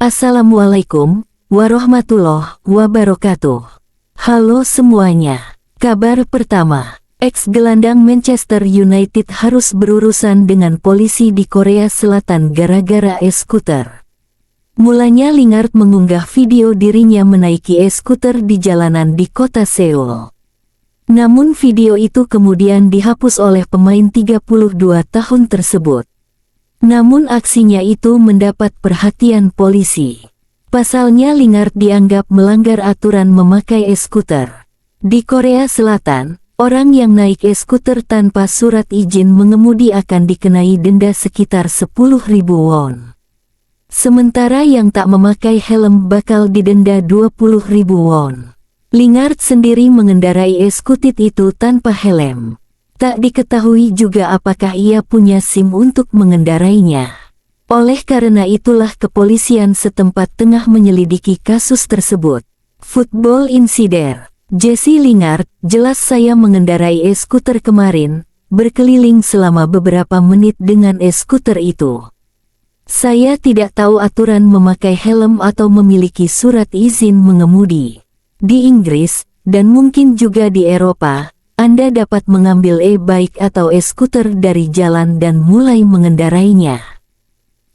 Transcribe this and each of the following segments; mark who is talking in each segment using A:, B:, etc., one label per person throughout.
A: Assalamualaikum warahmatullahi wabarakatuh. Halo semuanya. Kabar pertama, ex-gelandang Manchester United harus berurusan dengan polisi di Korea Selatan gara-gara e-skuter. Mulanya Lingard mengunggah video dirinya menaiki e-skuter di jalanan di kota Seoul. Namun video itu kemudian dihapus oleh pemain 32 tahun tersebut. Namun aksinya itu mendapat perhatian polisi. Pasalnya Lingard dianggap melanggar aturan memakai e-skuter. Di Korea Selatan, orang yang naik e-skuter tanpa surat izin mengemudi akan dikenai denda sekitar 10.000 won. Sementara yang tak memakai helm bakal didenda 20.000 won. Lingard sendiri mengendarai e-skuter itu tanpa helm. Tak diketahui juga apakah ia punya SIM untuk mengendarainya. Oleh karena itulah kepolisian setempat tengah menyelidiki kasus tersebut. Football Insider. Jesse Lingard, jelas saya mengendarai e-skuter kemarin, berkeliling selama beberapa menit dengan e-skuter itu. Saya tidak tahu aturan memakai helm atau memiliki surat izin mengemudi. Di Inggris, dan mungkin juga di Eropa, Anda dapat mengambil e-bike atau e-skuter dari jalan dan mulai mengendarainya.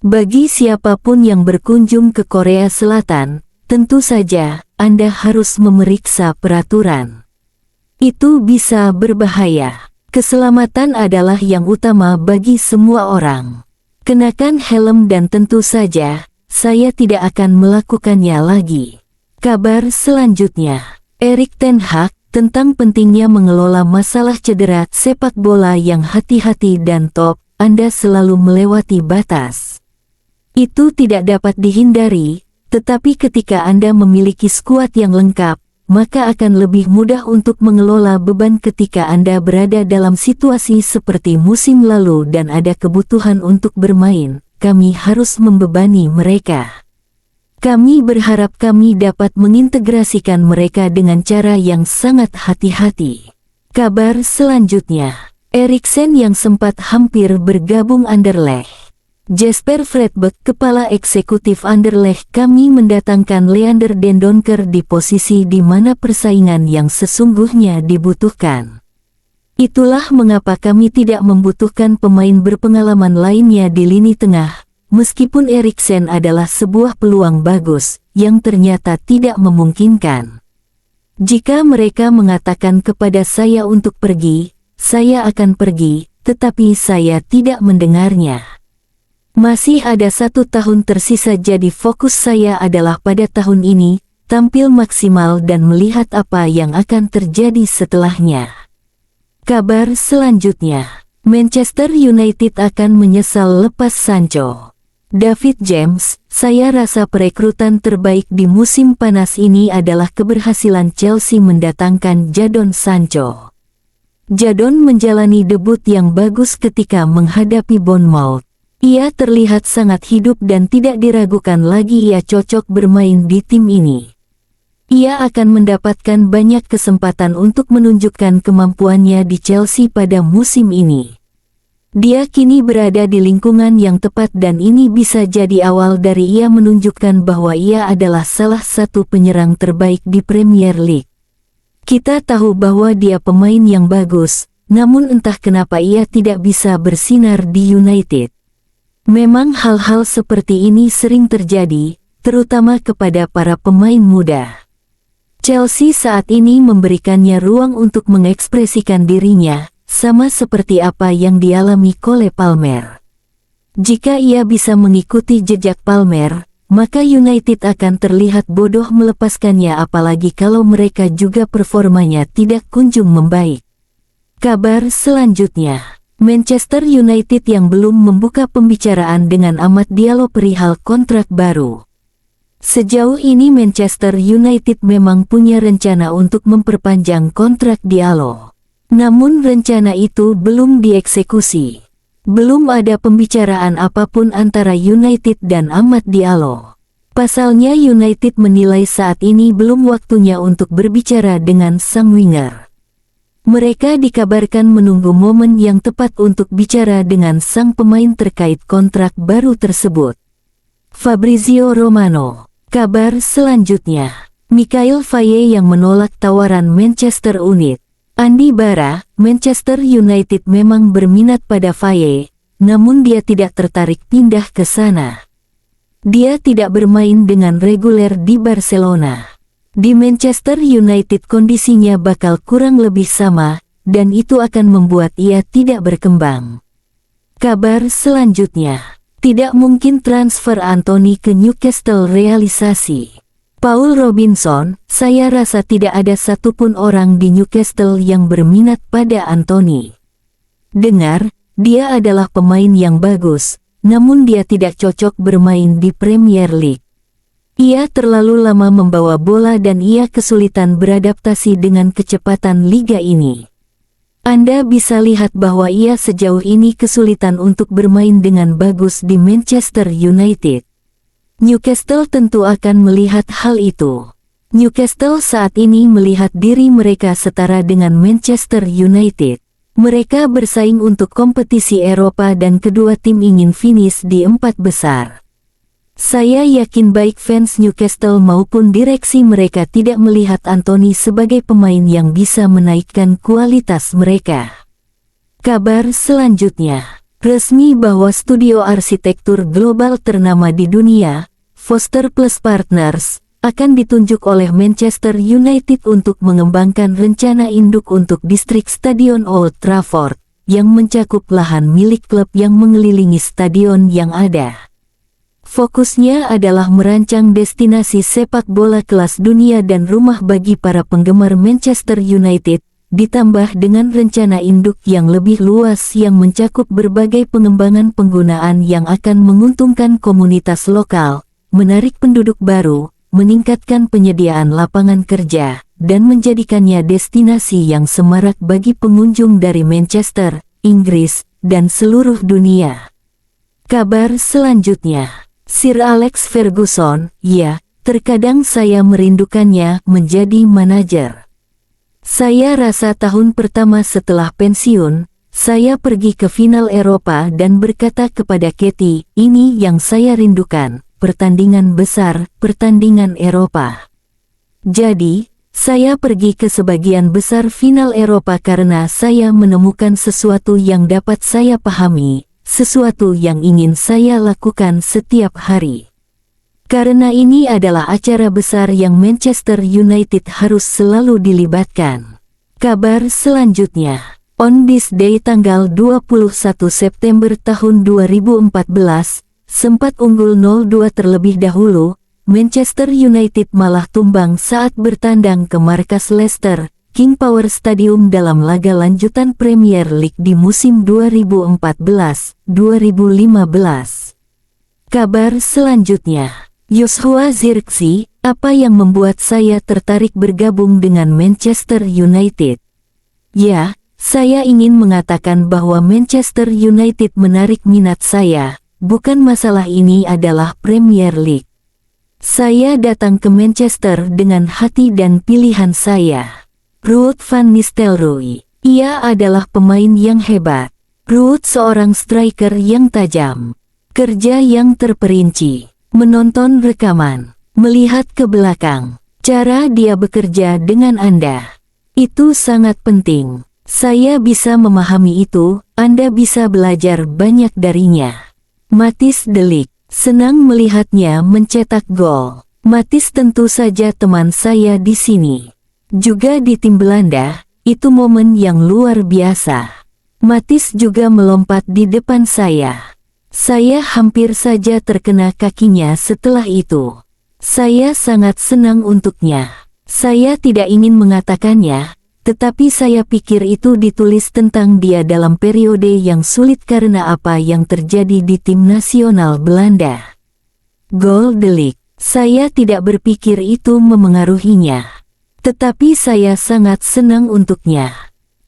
A: Bagi siapapun yang berkunjung ke Korea Selatan, tentu saja Anda harus memeriksa peraturan. Itu bisa berbahaya. Keselamatan adalah yang utama bagi semua orang. Kenakan helm dan tentu saja, saya tidak akan melakukannya lagi. Kabar selanjutnya, Erik ten Hag tentang pentingnya mengelola masalah cedera sepak bola yang hati-hati dan top, Anda selalu melewati batas. Itu tidak dapat dihindari, tetapi ketika Anda memiliki skuad yang lengkap, maka akan lebih mudah untuk mengelola beban ketika Anda berada dalam situasi seperti musim lalu dan ada kebutuhan untuk bermain. Kami harus membebani mereka. Kami berharap kami dapat mengintegrasikan mereka dengan cara yang sangat hati-hati. Kabar selanjutnya, Eriksen yang sempat hampir bergabung Anderlecht. Jesper Fredbeck, kepala eksekutif Anderlecht, kami mendatangkan Leander Den Donker di posisi di mana persaingan yang sesungguhnya dibutuhkan. Itulah mengapa kami tidak membutuhkan pemain berpengalaman lainnya di lini tengah. Meskipun Eriksen adalah sebuah peluang bagus, yang ternyata tidak memungkinkan. Jika mereka mengatakan kepada saya untuk pergi, saya akan pergi, tetapi saya tidak mendengarnya. Masih ada 1 tahun tersisa, jadi fokus saya adalah pada tahun ini, tampil maksimal dan melihat apa yang akan terjadi setelahnya. Kabar selanjutnya, Manchester United akan menyesal lepas Sancho. David James, saya rasa perekrutan terbaik di musim panas ini adalah keberhasilan Chelsea mendatangkan Jadon Sancho. Jadon menjalani debut yang bagus ketika menghadapi Bournemouth. Ia terlihat sangat hidup dan tidak diragukan lagi ia cocok bermain di tim ini. Ia akan mendapatkan banyak kesempatan untuk menunjukkan kemampuannya di Chelsea pada musim ini. Dia kini berada di lingkungan yang tepat dan ini bisa jadi awal dari ia menunjukkan bahwa ia adalah salah satu penyerang terbaik di Premier League. Kita tahu bahwa dia pemain yang bagus, namun entah kenapa ia tidak bisa bersinar di United. Memang hal-hal seperti ini sering terjadi, terutama kepada para pemain muda. Chelsea saat ini memberikannya ruang untuk mengekspresikan dirinya, sama seperti apa yang dialami Cole Palmer. Jika ia bisa mengikuti jejak Palmer, maka United akan terlihat bodoh melepaskannya apalagi kalau mereka juga performanya tidak kunjung membaik. Kabar selanjutnya, Manchester United yang belum membuka pembicaraan dengan Amad Diallo perihal kontrak baru. Sejauh ini Manchester United memang punya rencana untuk memperpanjang kontrak Diallo. Namun rencana itu belum dieksekusi. Belum ada pembicaraan apapun antara United dan Amad Diallo. Pasalnya United menilai saat ini belum waktunya untuk berbicara dengan sang winger. Mereka dikabarkan menunggu momen yang tepat untuk bicara dengan sang pemain terkait kontrak baru tersebut. Fabrizio Romano. Kabar selanjutnya, Mikhail Faye yang menolak tawaran Manchester United. Andi Bara, Manchester United memang berminat pada Faye, namun dia tidak tertarik pindah ke sana. Dia tidak bermain dengan reguler di Barcelona. Di Manchester United kondisinya bakal kurang lebih sama, dan itu akan membuat ia tidak berkembang. Kabar selanjutnya, tidak mungkin transfer Anthony ke Newcastle realisasi. Paul Robinson, saya rasa tidak ada satupun orang di Newcastle yang berminat pada Anthony. Dengar, dia adalah pemain yang bagus, namun dia tidak cocok bermain di Premier League. Ia terlalu lama membawa bola dan ia kesulitan beradaptasi dengan kecepatan liga ini. Anda bisa lihat bahwa ia sejauh ini kesulitan untuk bermain dengan bagus di Manchester United. Newcastle tentu akan melihat hal itu. Newcastle saat ini melihat diri mereka setara dengan Manchester United. Mereka bersaing untuk kompetisi Eropa dan kedua tim ingin finish di 4 besar. Saya yakin baik fans Newcastle maupun direksi mereka tidak melihat Anthony sebagai pemain yang bisa menaikkan kualitas mereka. Kabar selanjutnya, resmi bahwa studio arsitektur global ternama di dunia, Foster Plus Partners, akan ditunjuk oleh Manchester United untuk mengembangkan rencana induk untuk distrik Stadion Old Trafford, yang mencakup lahan milik klub yang mengelilingi stadion yang ada. Fokusnya adalah merancang destinasi sepak bola kelas dunia dan rumah bagi para penggemar Manchester United, ditambah dengan rencana induk yang lebih luas yang mencakup berbagai pengembangan penggunaan yang akan menguntungkan komunitas lokal, menarik penduduk baru, meningkatkan penyediaan lapangan kerja, dan menjadikannya destinasi yang semarak bagi pengunjung dari Manchester, Inggris, dan seluruh dunia. Kabar selanjutnya, Sir Alex Ferguson, ya, terkadang saya merindukannya menjadi manajer. Saya rasa tahun pertama setelah pensiun, saya pergi ke final Eropa dan berkata kepada Katie, ini yang saya rindukan, pertandingan besar, pertandingan Eropa. Jadi, saya pergi ke sebagian besar final Eropa karena saya menemukan sesuatu yang dapat saya pahami, sesuatu yang ingin saya lakukan setiap hari. Karena ini adalah acara besar yang Manchester United harus selalu dilibatkan. Kabar selanjutnya, on this day tanggal 21 September tahun 2014, sempat unggul 0-2 terlebih dahulu, Manchester United malah tumbang saat bertandang ke markas Leicester, King Power Stadium dalam laga lanjutan Premier League di musim 2014-2015. Kabar selanjutnya, Joshua Zirkzee, apa yang membuat saya tertarik bergabung dengan Manchester United? Ya, saya ingin mengatakan bahwa Manchester United menarik minat saya, bukan masalah ini adalah Premier League. Saya datang ke Manchester dengan hati dan pilihan saya. Ruud van Nistelrooy, ia adalah pemain yang hebat. Ruud seorang striker yang tajam. Kerja yang terperinci. Menonton rekaman, melihat ke belakang, cara dia bekerja dengan Anda. Itu sangat penting. Saya bisa memahami itu, Anda bisa belajar banyak darinya. Matthijs de Ligt, senang melihatnya mencetak gol. Matthijs tentu saja teman saya di sini. Juga di tim Belanda, itu momen yang luar biasa. Matthijs juga melompat di depan saya. Saya hampir saja terkena kakinya setelah itu. Saya sangat senang untuknya. Saya tidak ingin mengatakannya, tetapi saya pikir itu ditulis tentang dia dalam periode yang sulit karena apa yang terjadi di tim nasional Belanda. Gol de Ligt, saya tidak berpikir itu memengaruhinya. Tetapi saya sangat senang untuknya.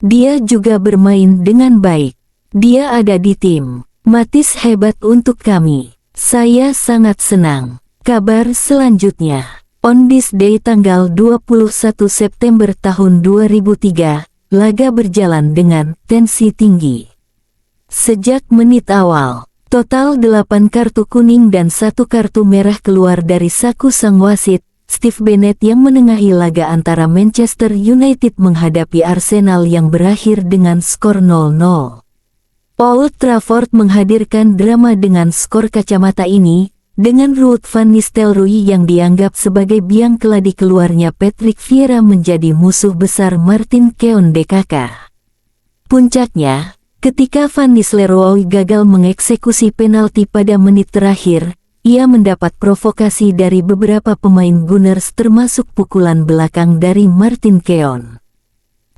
A: Dia juga bermain dengan baik. Dia ada di tim. Matthijs hebat untuk kami. Saya sangat senang. Kabar selanjutnya, on this day tanggal 21 September tahun 2003, laga berjalan dengan tensi tinggi. Sejak menit awal, Total 8 kartu kuning dan 1 kartu merah keluar dari saku sang wasit, Steve Bennett yang menengahi laga antara Manchester United menghadapi Arsenal yang berakhir dengan skor 0-0. Old Trafford menghadirkan drama dengan skor kacamata ini, dengan Ruud van Nistelrooy yang dianggap sebagai biang keladi keluarnya Patrick Vieira menjadi musuh besar Martin Keown DKK. Puncaknya, ketika Van Nistelrooy gagal mengeksekusi penalti pada menit terakhir, ia mendapat provokasi dari beberapa pemain Gunners termasuk pukulan belakang dari Martin Keown.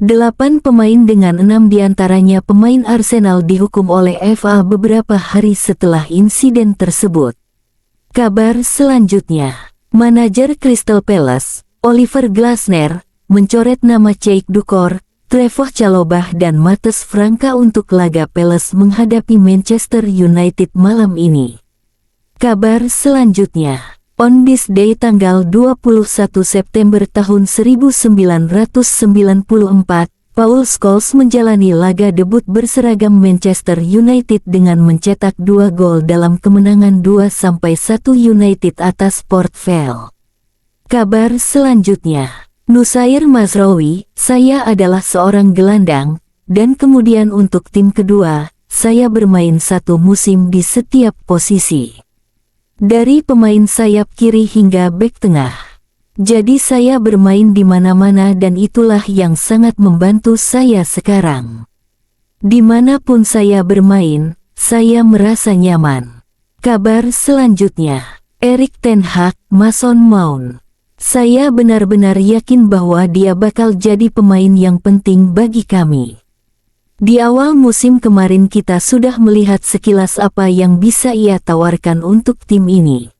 A: 8 pemain dengan 6 diantaranya pemain Arsenal dihukum oleh FA beberapa hari setelah insiden tersebut. Kabar selanjutnya, manajer Crystal Palace, Oliver Glasner, mencoret nama Cheikh Dukor, Trevoh Chalobah dan Matheus Franca untuk laga Palace menghadapi Manchester United malam ini. Kabar selanjutnya, on this day tanggal 21 September tahun 1994, Paul Scholes menjalani laga debut berseragam Manchester United dengan mencetak 2 gol dalam kemenangan 2-1 United atas Port Vale. Kabar selanjutnya, Nusair Mazraoui, saya adalah seorang gelandang, dan kemudian untuk tim kedua, saya bermain 1 musim di setiap posisi. Dari pemain sayap kiri hingga bek tengah. Jadi saya bermain di mana-mana dan itulah yang sangat membantu saya sekarang. Dimanapun saya bermain, saya merasa nyaman. Kabar selanjutnya, Erik ten Hag, Mason Mount. Saya benar-benar yakin bahwa dia bakal jadi pemain yang penting bagi kami. Di awal musim kemarin kita sudah melihat sekilas apa yang bisa ia tawarkan untuk tim ini.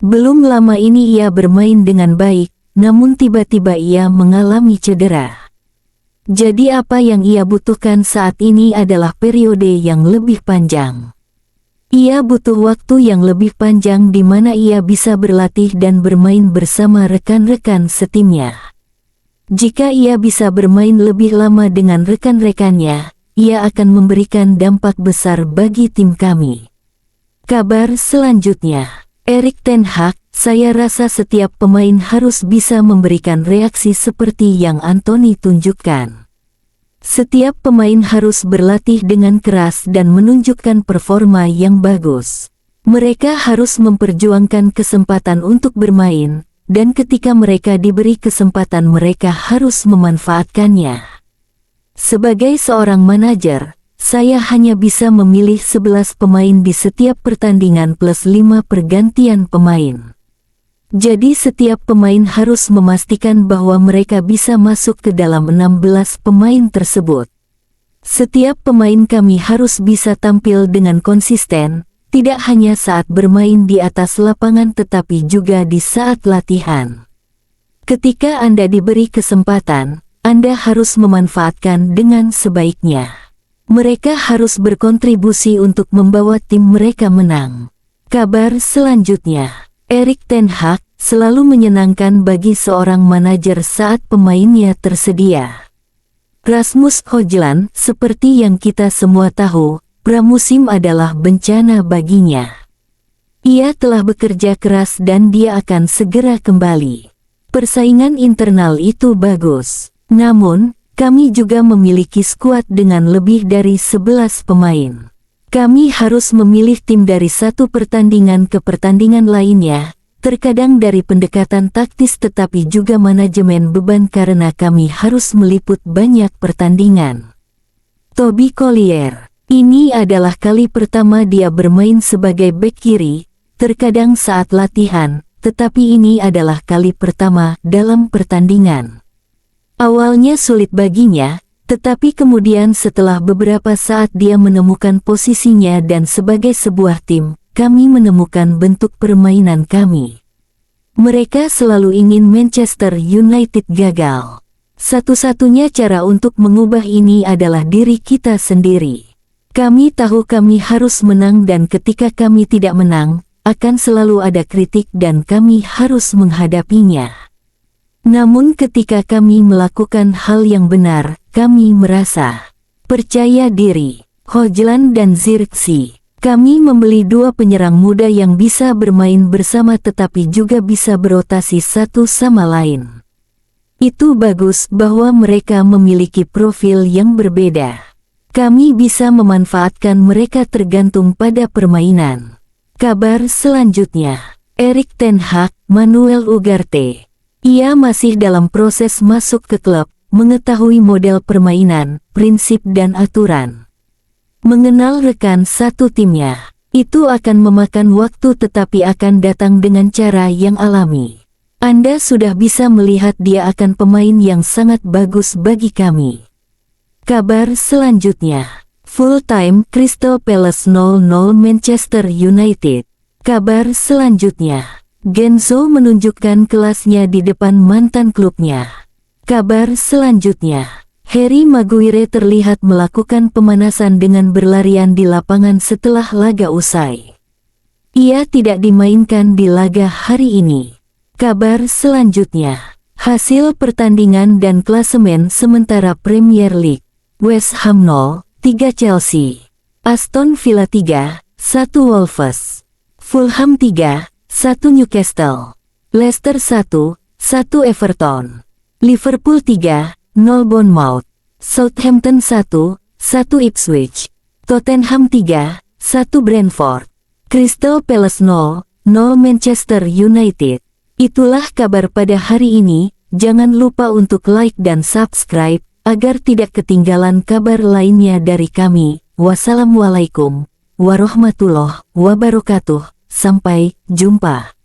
A: Belum lama ini ia bermain dengan baik, namun tiba-tiba ia mengalami cedera. Jadi apa yang ia butuhkan saat ini adalah periode yang lebih panjang. Ia butuh waktu yang lebih panjang di mana ia bisa berlatih dan bermain bersama rekan-rekan setimnya. Jika ia bisa bermain lebih lama dengan rekan-rekannya, ia akan memberikan dampak besar bagi tim kami. Kabar selanjutnya, Erik ten Hag, saya rasa setiap pemain harus bisa memberikan reaksi seperti yang Anthony tunjukkan. Setiap pemain harus berlatih dengan keras dan menunjukkan performa yang bagus. Mereka harus memperjuangkan kesempatan untuk bermain, dan ketika mereka diberi kesempatan mereka harus memanfaatkannya. Sebagai seorang manajer, saya hanya bisa memilih 11 pemain di setiap pertandingan plus 5 pergantian pemain. Jadi setiap pemain harus memastikan bahwa mereka bisa masuk ke dalam 16 pemain tersebut. Setiap pemain kami harus bisa tampil dengan konsisten, tidak hanya saat bermain di atas lapangan tetapi juga di saat latihan. Ketika Anda diberi kesempatan, Anda harus memanfaatkan dengan sebaiknya. Mereka harus berkontribusi untuk membawa tim mereka menang. Kabar selanjutnya, Erik ten Hag, selalu menyenangkan bagi seorang manajer saat pemainnya tersedia. Rasmus Højlund, seperti yang kita semua tahu, pramusim adalah bencana baginya. Ia telah bekerja keras dan dia akan segera kembali. Persaingan internal itu bagus. Namun, kami juga memiliki skuad dengan lebih dari 11 pemain. Kami harus memilih tim dari satu pertandingan ke pertandingan lainnya, terkadang dari pendekatan taktis tetapi juga manajemen beban karena kami harus meliput banyak pertandingan. Toby Collier. Ini adalah kali pertama dia bermain sebagai bek kiri, terkadang saat latihan, tetapi ini adalah kali pertama dalam pertandingan. Awalnya sulit baginya, tetapi kemudian setelah beberapa saat dia menemukan posisinya dan sebagai sebuah tim, kami menemukan bentuk permainan kami. Mereka selalu ingin Manchester United gagal. Satu-satunya cara untuk mengubah ini adalah diri kita sendiri. Kami tahu kami harus menang dan ketika kami tidak menang, akan selalu ada kritik dan kami harus menghadapinya. Namun ketika kami melakukan hal yang benar, kami merasa percaya diri. Højlund dan Zirkzee. Kami membeli 2 penyerang muda yang bisa bermain bersama tetapi juga bisa berotasi satu sama lain. Itu bagus bahwa mereka memiliki profil yang berbeda. Kami bisa memanfaatkan mereka tergantung pada permainan. Kabar selanjutnya, Erik ten Hag, Manuel Ugarte. Ia masih dalam proses masuk ke klub, mengetahui model permainan, prinsip dan aturan. Mengenal rekan satu timnya, itu akan memakan waktu tetapi akan datang dengan cara yang alami. Anda sudah bisa melihat dia akan pemain yang sangat bagus bagi kami. Kabar selanjutnya, full time Crystal Palace 0-0 Manchester United. Kabar selanjutnya, Genzo menunjukkan kelasnya di depan mantan klubnya. Kabar selanjutnya, Harry Maguire terlihat melakukan pemanasan dengan berlarian di lapangan setelah laga usai. Ia tidak dimainkan di laga hari ini. Kabar selanjutnya, hasil pertandingan dan klasemen sementara Premier League. West Ham 0-3 Chelsea, Aston Villa 3-1 Wolves, Fulham 3-1 Newcastle, Leicester 1-1 Everton, Liverpool 3-0 Bournemouth, Southampton 1-1 Ipswich, Tottenham 3-1 Brentford, Crystal Palace 0-0 Manchester United. Itulah kabar pada hari ini. Jangan lupa untuk like dan subscribe agar tidak ketinggalan kabar lainnya dari kami. Wassalamualaikum warahmatullahi wabarakatuh. Sampai jumpa.